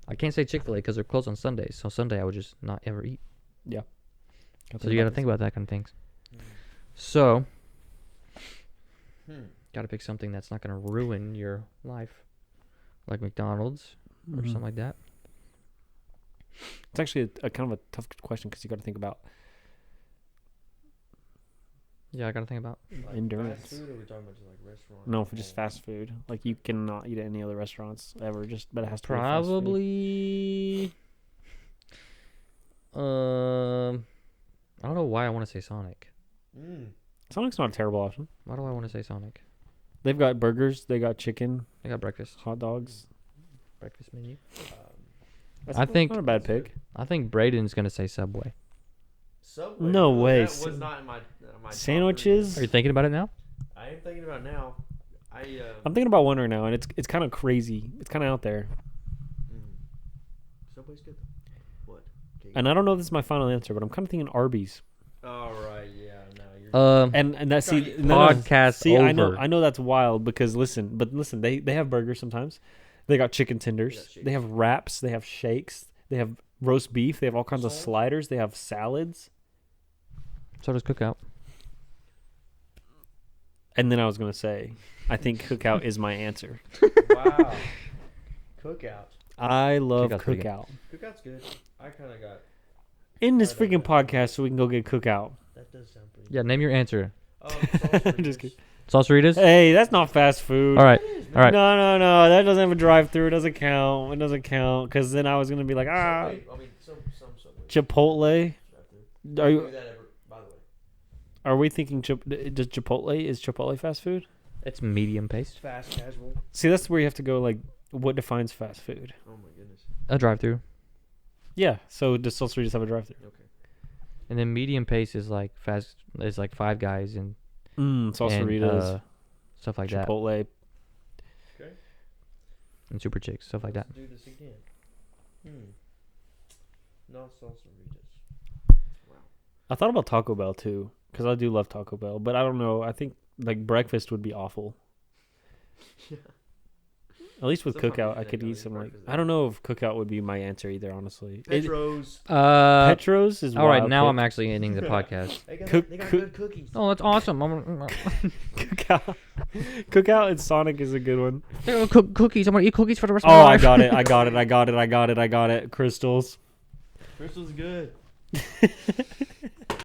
I can't say Chick-fil-A because they're closed on Sundays. So Sunday I would just not ever eat. So you got to think about that kind of things. So, got to pick something that's not going to ruin your life, like McDonald's or something like that. It's actually a kind of a tough question because you got to think about Yeah, I got to think about. endurance. Fast food, or are we talking about just like restaurant? No, for just fast food. Like you cannot eat at any other restaurants ever. But it has to be fast food. Probably. I don't know why I want to say Sonic. Sonic's not a terrible option. Why do I want to say Sonic? They've got burgers. They got chicken, I got breakfast. hot dogs. Breakfast menu. That's I think- not a bad pick. I think Braden's gonna say Subway. Subway. No way. That was not in my top Sandwiches? Are you thinking about it now? three. I am thinking about it now. I'm thinking about one right now, and it's kind of crazy. It's kind of out there, Subway's good. What? and I don't know if this is my final answer, but I'm kind of thinking Arby's. All right, yeah, no, you're. And that see Sorry, podcast See, over. I know that's wild because listen, they have burgers sometimes. They got chicken tenders. They have wraps. They have shakes. They have roast beef. They have all kinds of sliders. They have salads. So does Cookout. And then I was gonna say, I think Cookout is my answer. Wow. Cookout. I love Cookout's pretty good. Cookout. Cookout's good. I kind of got. In this freaking podcast, so we can go get Cookout. That does sound pretty. Yeah, name your answer. I'm just kidding. Salsaritas? Hey, that's not fast food. All right. All right. No. That doesn't have a drive-through. It doesn't count. It doesn't count because then I was gonna be like, Subway, I mean, some Chipotle. Are you? do that ever, by the way. Are we thinking? Does Chipotle is Chipotle fast food? It's medium paced. Fast casual. See, that's where you have to go. Like, what defines fast food? Oh my goodness. A drive-through. Yeah. So does Salsaritas have a drive-through? Okay. And then medium pace is like fast. Is like Five Guys and Salsaritas, and, stuff like that. Chipotle. Okay. And Super Chicks, stuff like that. Let's do this again. Not salsaritas. Wow. I thought about Taco Bell too because I do love Taco Bell, but I don't know. I think like breakfast would be awful. Yeah. At least with Some Cookout, people I do could that, eat don't some eat like breakfast I don't know if Cookout would be my answer either. Honestly, Petros. Petros is all right, wild now pick. I'm actually ending the podcast. They got, Cook- they got cook- good cookies. Oh, that's awesome. Cookout and Sonic is a good one. They're gonna cook cookies. I'm gonna eat cookies for the rest of Oh, my I life. got it. Crystals. Crystal's good.